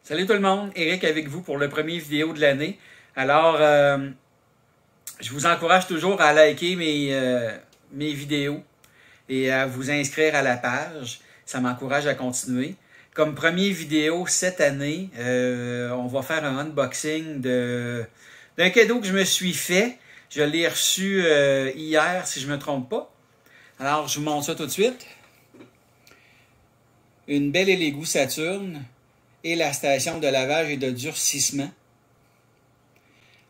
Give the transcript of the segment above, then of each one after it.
Salut tout le monde, Eric avec vous pour le premier vidéo de l'année. Alors, je vous encourage toujours à liker mes vidéos et à vous inscrire à la page. Ça m'encourage à continuer. Comme première vidéo cette année, on va faire un unboxing d'un cadeau que je me suis fait. Je l'ai reçu hier, si je ne me trompe pas. Alors, je vous montre ça tout de suite. Une belle égout Saturne et la station de lavage et de durcissement.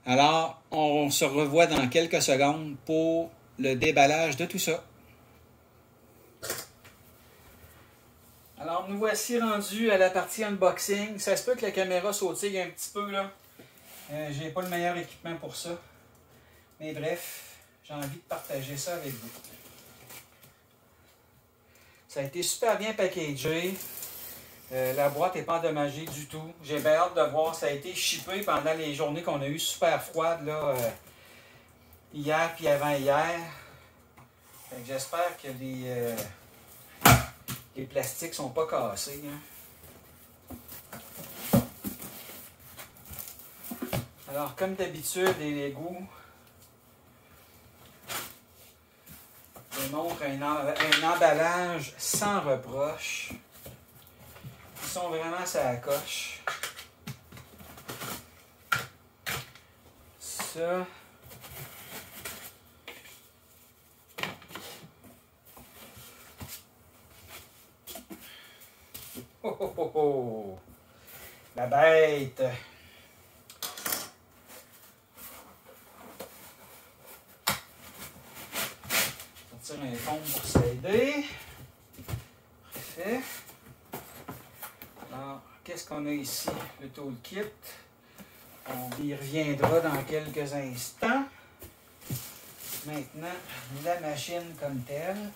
Alors, on se revoit dans quelques secondes pour le déballage de tout ça. Alors, nous voici rendus à la partie unboxing. Ça se peut que la caméra sautille un petit peu, là. J'ai pas le meilleur équipement pour ça. Mais bref, j'ai envie de partager ça avec vous. Ça a été super bien packagé. La boîte n'est pas endommagée du tout. J'ai bien hâte de voir. Ça a été shippé pendant les journées qu'on a eues super froides, là, hier puis avant-hier. J'espère que les plastiques sont pas cassés. Hein. Alors, comme d'habitude, les Lego démontrent un emballage sans reproche. Ils sont vraiment sur la coche. Ça. Oh oh oh oh! La bête! Sortir un fond pour s'aider. Parfait. Alors, qu'est-ce qu'on a ici? Le toolkit. On y reviendra dans quelques instants. Maintenant, la machine comme telle.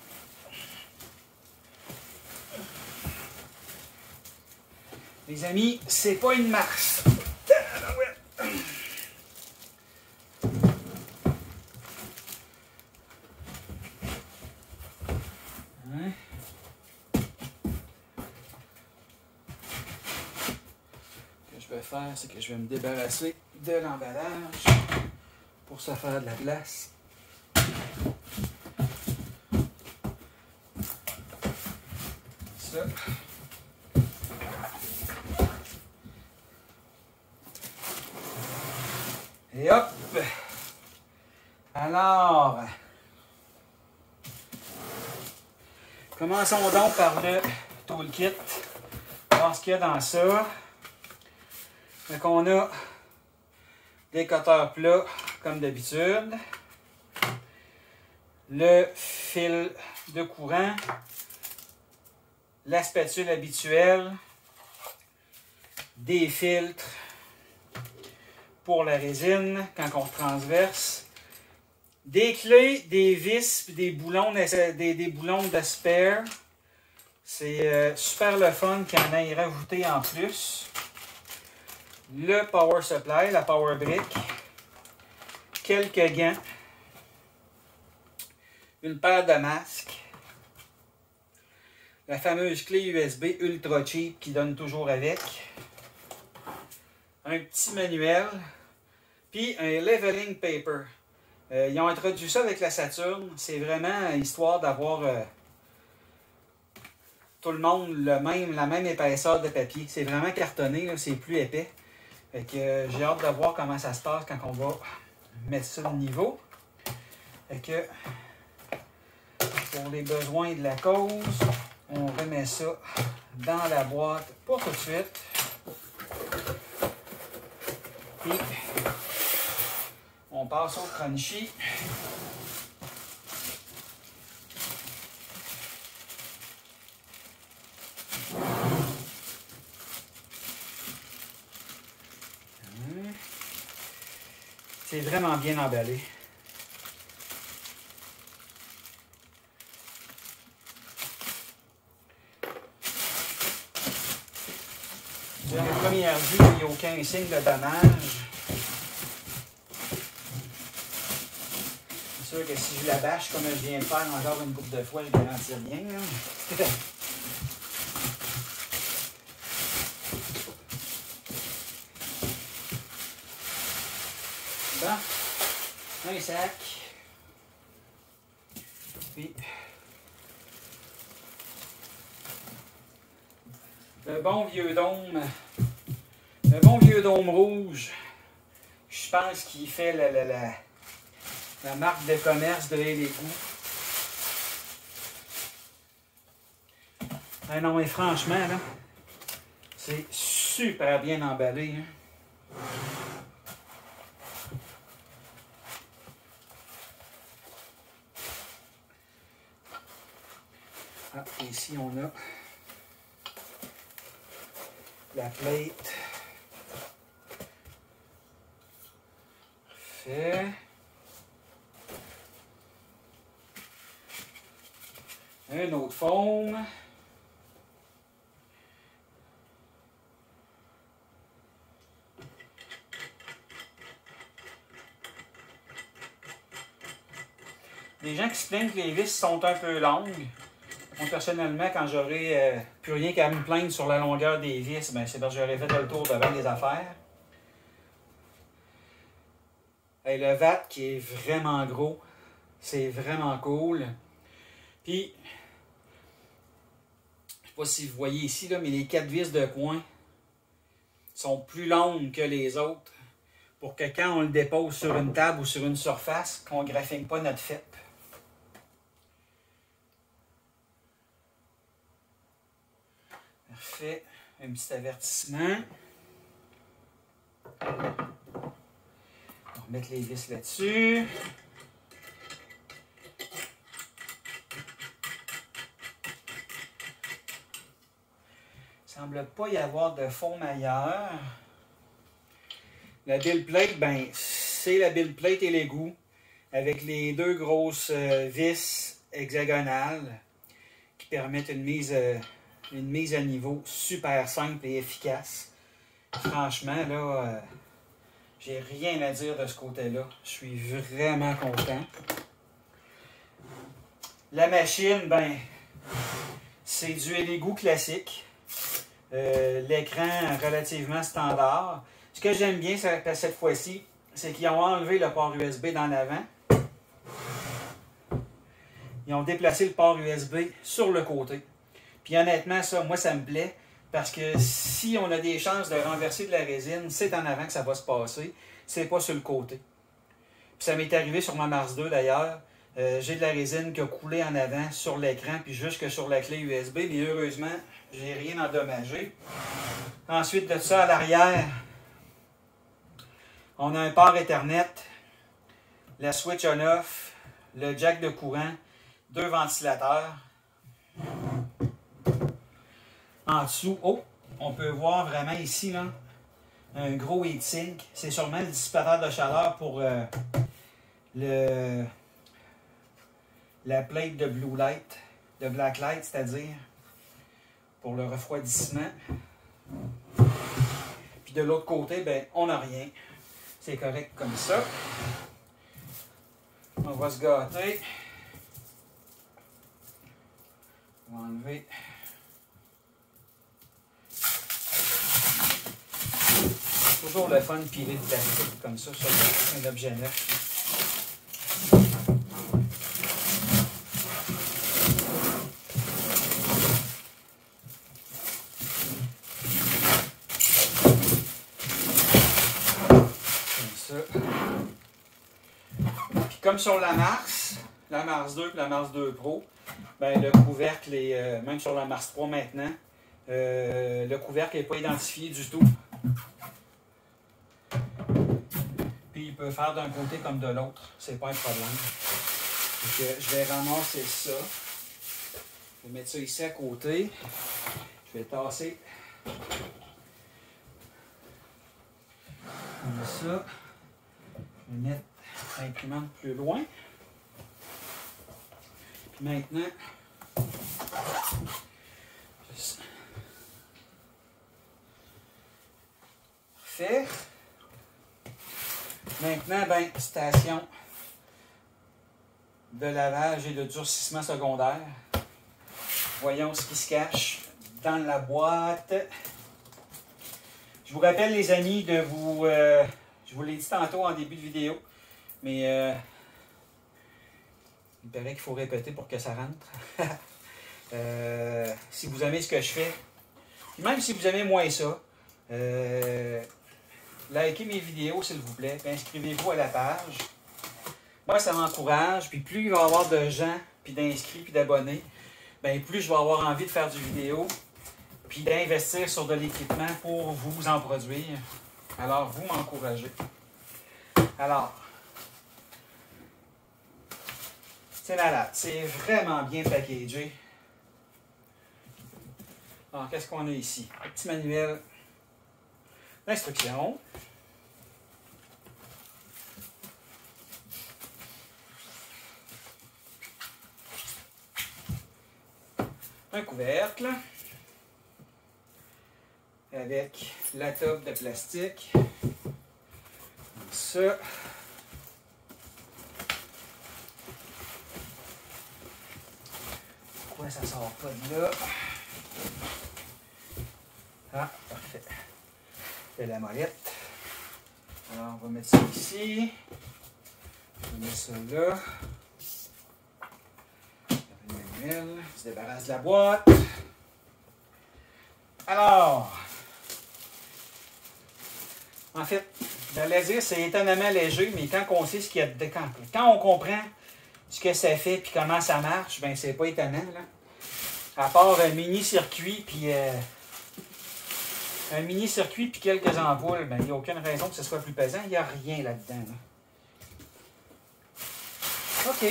Les amis, c'est pas une Mars. Hein? Ce que je vais faire, c'est que je vais me débarrasser de l'emballage pour se faire de la place. Ça. Et hop! Alors, commençons donc par le toolkit. Voir ce qu'il y a dans ça. Donc, on a des cutters plats, comme d'habitude. Le fil de courant. La spatule habituelle. Des filtres pour la résine quand on transverse. Des clés, des vis, des boulons de spare. C'est super le fun qu'il y en ait rajouté en plus. Le power supply, la power brick. Quelques gants. Une paire de masques. La fameuse clé USB ultra cheap qui donne toujours avec. Un petit manuel. Puis un leveling paper. Ils ont introduit ça avec la Saturne. C'est vraiment histoire d'avoir tout le monde la même épaisseur de papier. C'est vraiment cartonné, c'est plus épais. J'ai hâte de voir comment ça se passe quand on va mettre ça de niveau. Pour les besoins de la cause, on remet ça dans la boîte pour tout de suite. Puis, on passe au crunchy. C'est vraiment bien emballé. À la première vue, il n'y a aucun signe de dommage. C'est sûr que si je la bâche comme je viens de faire encore une couple de fois, je garantis rien. un sac. Puis, le bon vieux dôme rouge, je pense qu'il fait la marque de commerce de l'égout. Ah non, mais franchement, là, c'est super bien emballé. Hein? Ah, ici, on a la plate. Parfait. Un autre foam. Les gens qui se plaignent que les vis sont un peu longues. Moi, personnellement, quand j'aurai plus rien qu'à me plaindre sur la longueur des vis, ben, c'est parce que j'aurais fait le tour de bien des affaires. Et le VAT qui est vraiment gros, c'est vraiment cool. Puis, je ne sais pas si vous voyez ici, là, mais les 4 vis de coin sont plus longues que les autres pour que quand on le dépose sur une table ou sur une surface, qu'on ne graphine pas notre FEP. Parfait. Un petit avertissement. On va remettre les vis là-dessus. Il ne semble pas y avoir de fond ailleurs. La build plate, ben, c'est la build plate et l'égout avec les deux grosses vis hexagonales qui permettent une mise à niveau super simple et efficace. Franchement, là, j'ai rien à dire de ce côté-là. Je suis vraiment content. La machine, ben, c'est du l'égout classique. L'écran relativement standard. Ce que j'aime bien cette fois-ci, c'est qu'ils ont enlevé le port USB dans l'avant. Ils ont déplacé le port USB sur le côté. Puis honnêtement, ça, moi, ça me plaît. Parce que si on a des chances de renverser de la résine, c'est en avant que ça va se passer. C'est pas sur le côté. Puis ça m'est arrivé sur ma Mars 2 d'ailleurs. J'ai de la résine qui a coulé en avant sur l'écran, puis jusque sur la clé USB. Mais heureusement, j'ai rien endommagé. Ensuite de ça, à l'arrière, on a un port Ethernet, la switch on-off, le jack de courant, 2 ventilateurs. En dessous, oh, on peut voir vraiment ici, là, un gros heatsink. C'est sûrement le dissipateur de chaleur pour la plate de blue light, de black light, c'est-à-dire pour le refroidissement. Puis de l'autre côté, ben, on n'a rien. C'est correct comme ça. On va se gâter. On va enlever. Toujours le fun de piler de plastique comme ça sur un objet neuf. Puis comme sur la Mars 2 et la Mars 2 Pro, ben, le couvercle est, même sur la Mars 3 maintenant, le couvercle n'est pas identifié du tout. Puis il peut faire d'un côté comme de l'autre, c'est pas un problème. Donc, je vais ramasser ça. Je vais mettre ça ici à côté. Je vais tasser comme ça. Je vais mettre l'imprimante plus loin. Puis maintenant, parfait. Maintenant, ben, station de lavage et de durcissement secondaire. Voyons ce qui se cache dans la boîte. Je vous rappelle, les amis, je vous l'ai dit tantôt en début de vidéo, Mais il paraît qu'il faut répéter pour que ça rentre. Si vous aimez ce que je fais, même si vous aimez moins ça, likez mes vidéos s'il vous plaît, puis inscrivez-vous à la page. Moi, ça m'encourage, puis plus il va y avoir de gens, puis d'inscrits, puis d'abonnés, bien plus je vais avoir envie de faire du vidéo, puis d'investir sur de l'équipement pour vous en produire. Alors, vous m'encouragez. Alors, c'est malade, c'est vraiment bien packagé. Alors, qu'est-ce qu'on a ici? Un petit manuel d'instruction. Un couvercle avec la tube de plastique. Ça. Pourquoi ça sort pas de là? Ah, parfait. C'est la molette. Alors, on va mettre ça ici. On va mettre ça là. Le manuel. On se débarrasse de la boîte. Alors, en fait, j'allais dire c'est étonnamment léger, mais quand on sait ce qu'il y a dedans, quand on comprend ce que ça fait et comment ça marche, ben c'est pas étonnant, là. À part un mini-circuit puis quelques ampoules, ben il n'y a aucune raison que ce soit plus pesant. Il n'y a rien là-dedans. Là. OK.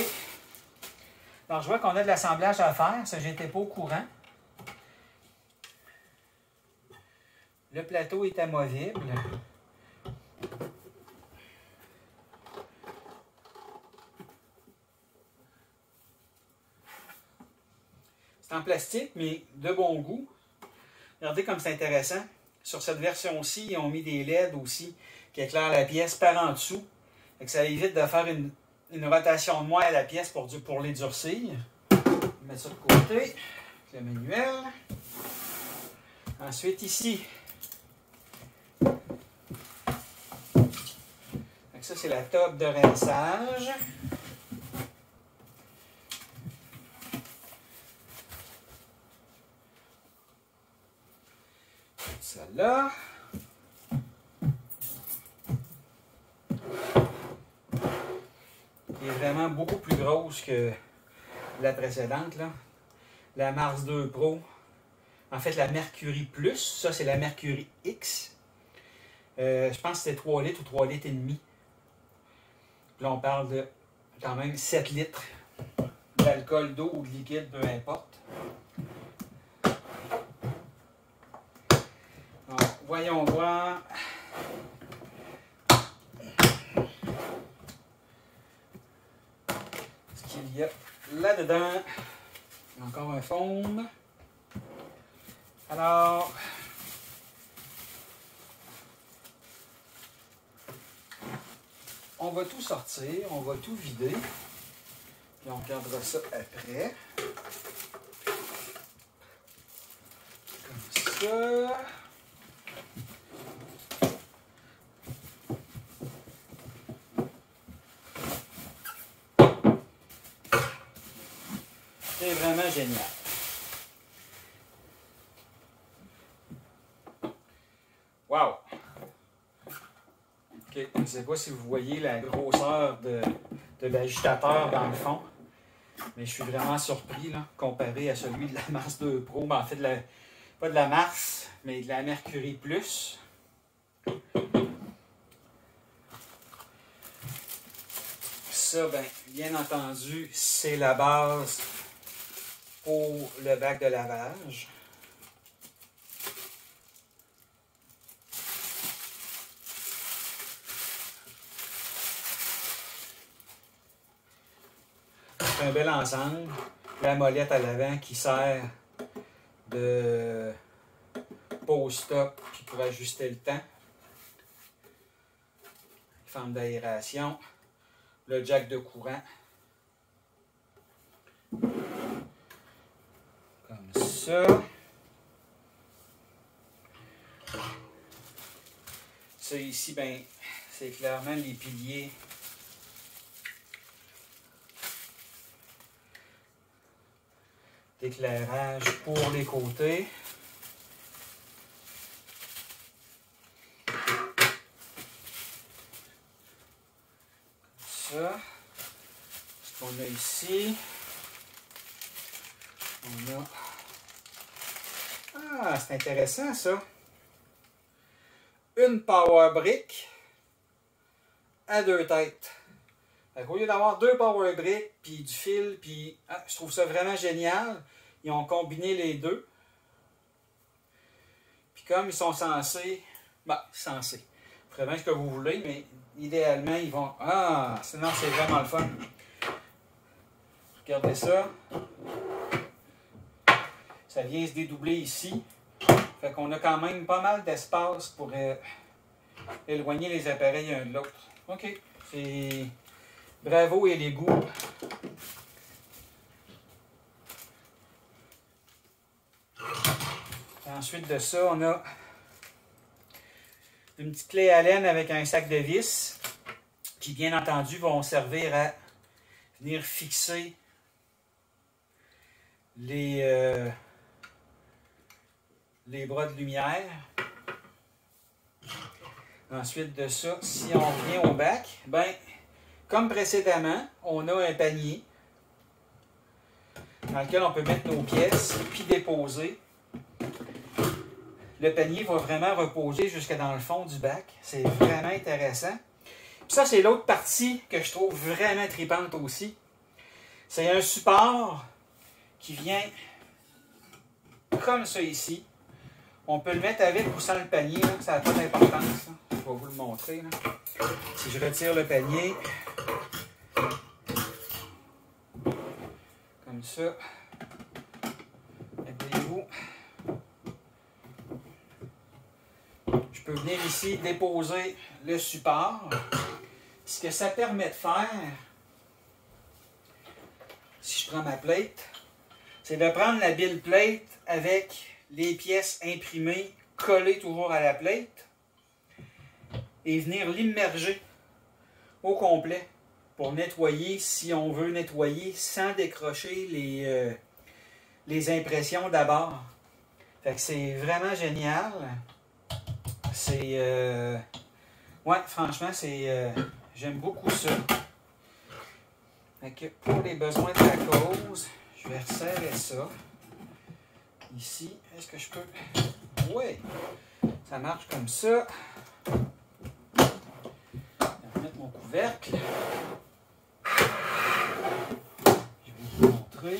Alors, je vois qu'on a de l'assemblage à faire. Ça, j'étais pas au courant. Le plateau est amovible. C'est en plastique, mais de bon goût. Regardez comme c'est intéressant. Sur cette version-ci, ils ont mis des LED aussi qui éclairent la pièce par en dessous. Fait que ça évite de faire une rotation de moins à la pièce pour les durcir. Je vais mettre ça de côté. Le manuel. Ensuite, ici. Fait que ça, c'est la tube de rinçage. Celle-là. Qui est vraiment beaucoup plus grosse que la précédente, là. La Mars 2 Pro. En fait, la Mercury Plus. Ça, c'est la Mercury X. Je pense que c'était 3 litres ou 3 litres et demi. Puis là, on parle de quand même 7 litres d'alcool, d'eau ou de liquide, peu importe. Alors, voyons voir. Ce qu'il y a là-dedans. Encore un foam. Alors, on va tout sortir, on va tout vider. Puis on regardera ça après. Comme ça. C'est vraiment génial. Wow! OK, je ne sais pas si vous voyez la grosseur de l'agitateur dans le fond, mais je suis vraiment surpris là, comparé à celui de la Mars 2 Pro. Ben, en fait, pas de la Mars, mais de la Mercury Plus. Ça, bien entendu, c'est la base pour le bac de lavage. C'est un bel ensemble. La molette à l'avant qui sert de pause-stop puis pour ajuster le temps. Fente d'aération. Le jack de courant. Comme ça. Ça ici, c'est clairement les piliers d'éclairage pour les côtés. Ça. Ce qu'on a ici. On a... Ah, c'est intéressant ça. Une power brick à 2 têtes. Au lieu d'avoir 2 power bricks, puis du fil, puis je trouve ça vraiment génial. Ils ont combiné les deux. Puis comme ils sont censés, censés, vous ferez bien ce que vous voulez, mais idéalement, ils vont... Ah, sinon c'est vraiment le fun. Regardez ça. Ça vient se dédoubler ici. Fait qu'on a quand même pas mal d'espace pour éloigner les appareils un de l'autre. OK. C'est... Bravo et les goûts. Ensuite de ça, on a une petite clé Allen avec un sac de vis qui, bien entendu, vont servir à venir fixer les bras de lumière. Ensuite de ça, si on revient au bac, ben, comme précédemment, on a un panier dans lequel on peut mettre nos pièces puis déposer. Le panier va vraiment reposer jusque dans le fond du bac. C'est vraiment intéressant. Puis ça, c'est l'autre partie que je trouve vraiment tripante aussi. C'est un support qui vient comme ça ici. On peut le mettre avec ou sans le panier. Là. Ça n'a pas d'importance. Je vais vous le montrer. Là. Si je retire le panier, comme ça, appuyez-vous. Je peux venir ici déposer le support. Ce que ça permet de faire, si je prends ma plate, c'est de prendre la build plate avec les pièces imprimées collées toujours à la plate et venir l'immerger au complet pour nettoyer si on veut nettoyer sans décrocher les impressions d'abord. Fait que c'est vraiment génial. C'est... ouais, franchement, c'est... j'aime beaucoup ça. Fait que pour les besoins de la cause, je vais resserrer ça. Ici, est-ce que je peux... Oui, ça marche comme ça. Je vais remettre mon couvercle. Je vais vous montrer.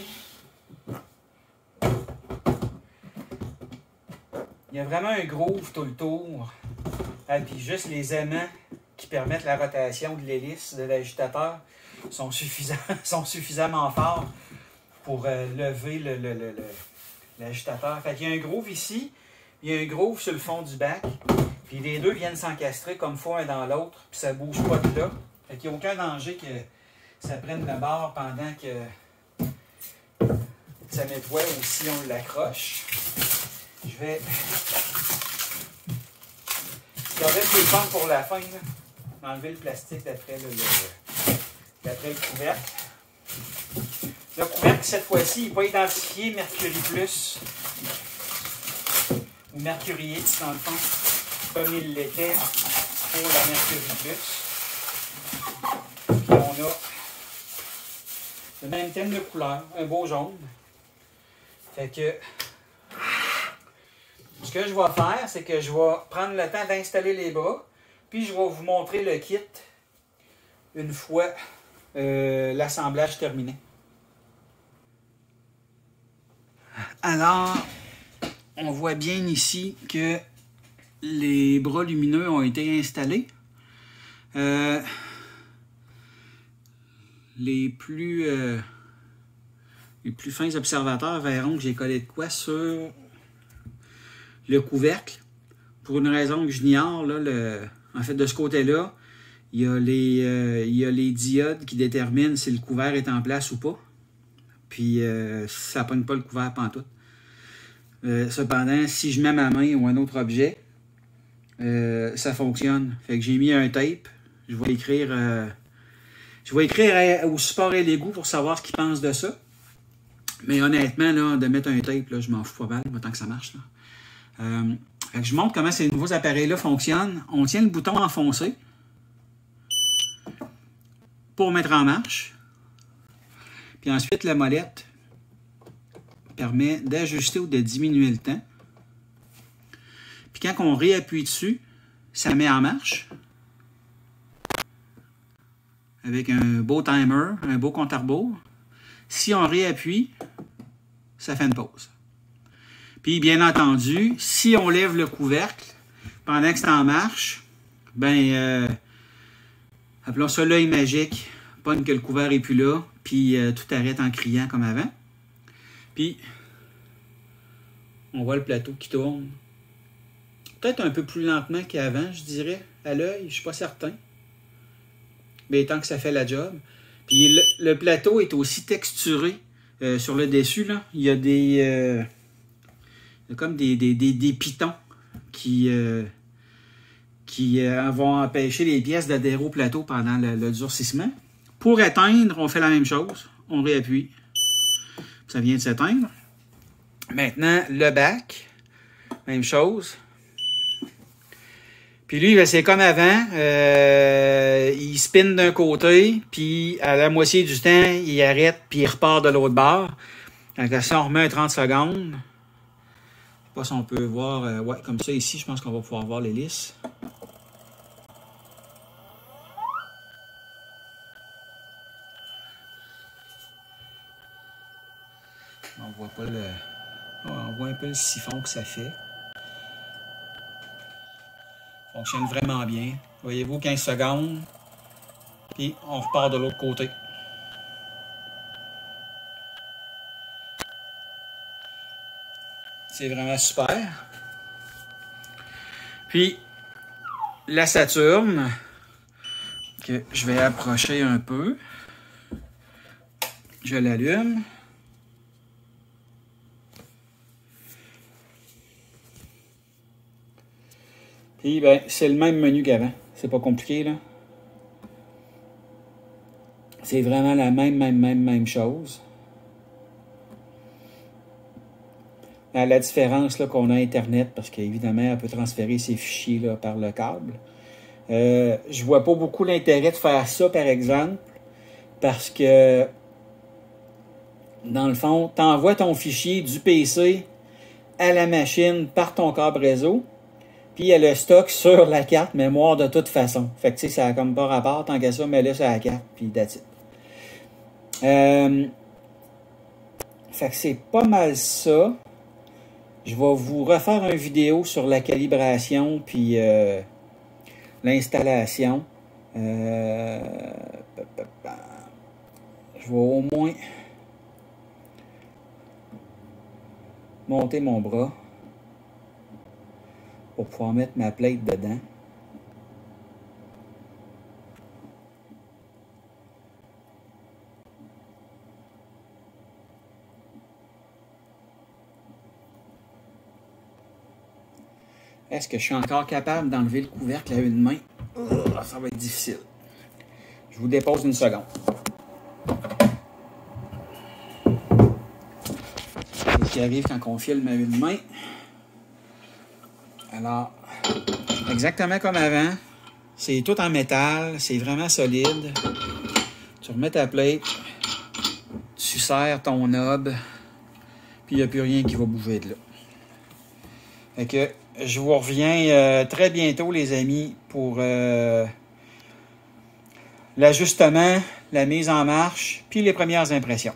Il y a vraiment un groove tout le tour. Ah, puis juste les aimants qui permettent la rotation de l'hélice de l'agitateur sont suffisamment forts pour lever l'agitateur. Fait qu'il y a un groove ici, il y a un groove sur le fond du bac, puis les deux viennent s'encastrer comme il faut un dans l'autre, puis ça ne bouge pas de là. Fait qu'il n'y a aucun danger que ça prenne le bord pendant que ça nettoie ou si on l'accroche. Je vais garder le fun pour la fin, là. Enlever le plastique d'après le couvercle. Le couvercle, cette fois-ci, il n'est pas identifié Mercury Plus ou Mercury X, dans le fond, comme il l'était pour la Mercury Plus. Puis on a le même thème de couleur, un beau jaune. Fait que ce que je vais faire, c'est que je vais prendre le temps d'installer les bras, puis je vais vous montrer le kit une fois l'assemblage terminé. Alors, on voit bien ici que les bras lumineux ont été installés. Les plus fins observateurs verront que j'ai collé de quoi sur le couvercle. Pour une raison que j'ignore, en fait, de ce côté-là, il y a les diodes qui déterminent si le couvert est en place ou pas. Puis, ça ne pogne pas le couvert pantoute. Cependant, si je mets ma main ou un autre objet, ça fonctionne. Fait que j'ai mis un tape. Je vais écrire au support et l'égout pour savoir ce qu'ils pensent de ça. Mais honnêtement, là, de mettre un tape, là, je m'en fous pas mal, tant que ça marche. Là. Fait que je montre comment ces nouveaux appareils-là fonctionnent. On tient le bouton enfoncé pour mettre en marche. Puis ensuite, la molette permet d'ajuster ou de diminuer le temps. Puis quand on réappuie dessus, ça met en marche. Avec un beau timer, un beau compte à rebours. Si on réappuie, ça fait une pause. Puis, bien entendu, si on lève le couvercle pendant que c'est en marche, appelons ça l'œil magique, pogne que le couvert n'est plus là, puis tout arrête en criant comme avant. Puis, on voit le plateau qui tourne. Peut-être un peu plus lentement qu'avant, je dirais, à l'œil, je ne suis pas certain. Mais tant que ça fait la job. Puis le plateau est aussi texturé sur le dessus. Là. Il y a des comme des pitons qui vont empêcher les pièces d'adhérer au plateau pendant le durcissement. Pour éteindre, on fait la même chose. On réappuie. Ça vient de s'éteindre. Maintenant, le back, même chose. Puis lui, c'est comme avant, il spin d'un côté, puis à la moitié du temps, il arrête, puis il repart de l'autre bord. Donc ça, on remet un 30 secondes. Je sais pas si on peut voir, ouais, comme ça ici, je pense qu'on va pouvoir voir l'hélice. On voit pas le... on voit un peu le siphon que ça fait. Fonctionne vraiment bien. Voyez-vous, 15 secondes. Puis on repart de l'autre côté. C'est vraiment super. Puis la Saturne, que je vais approcher un peu. Je l'allume. Puis, ben, c'est le même menu qu'avant. C'est pas compliqué, là. C'est vraiment la même chose. La différence là, qu'on a Internet, parce qu'évidemment, elle peut transférer ses fichiers là, par le câble. Je vois pas beaucoup l'intérêt de faire ça, par exemple, parce que, dans le fond, tu envoies ton fichier du PC à la machine par ton câble réseau. Puis il y a le stock sur la carte mémoire de toute façon. Fait que tu sais, ça a comme pas rapport, tant qu'à ça, mais là, c'est la carte, puis that's it. Fait que c'est pas mal ça. Je vais vous refaire une vidéo sur la calibration, puis l'installation. Je vais au moins monter mon bras pour pouvoir mettre ma plate dedans. Est-ce que je suis encore capable d'enlever le couvercle à une main? Ça va être difficile. Je vous dépose une seconde. C'est ce qui arrive quand on filme à une main. Alors, exactement comme avant, c'est tout en métal, c'est vraiment solide. Tu remets ta plate, tu serres ton knob, puis il n'y a plus rien qui va bouger de là. Fait que je vous reviens très bientôt, les amis, pour l'ajustement, la mise en marche, puis les premières impressions.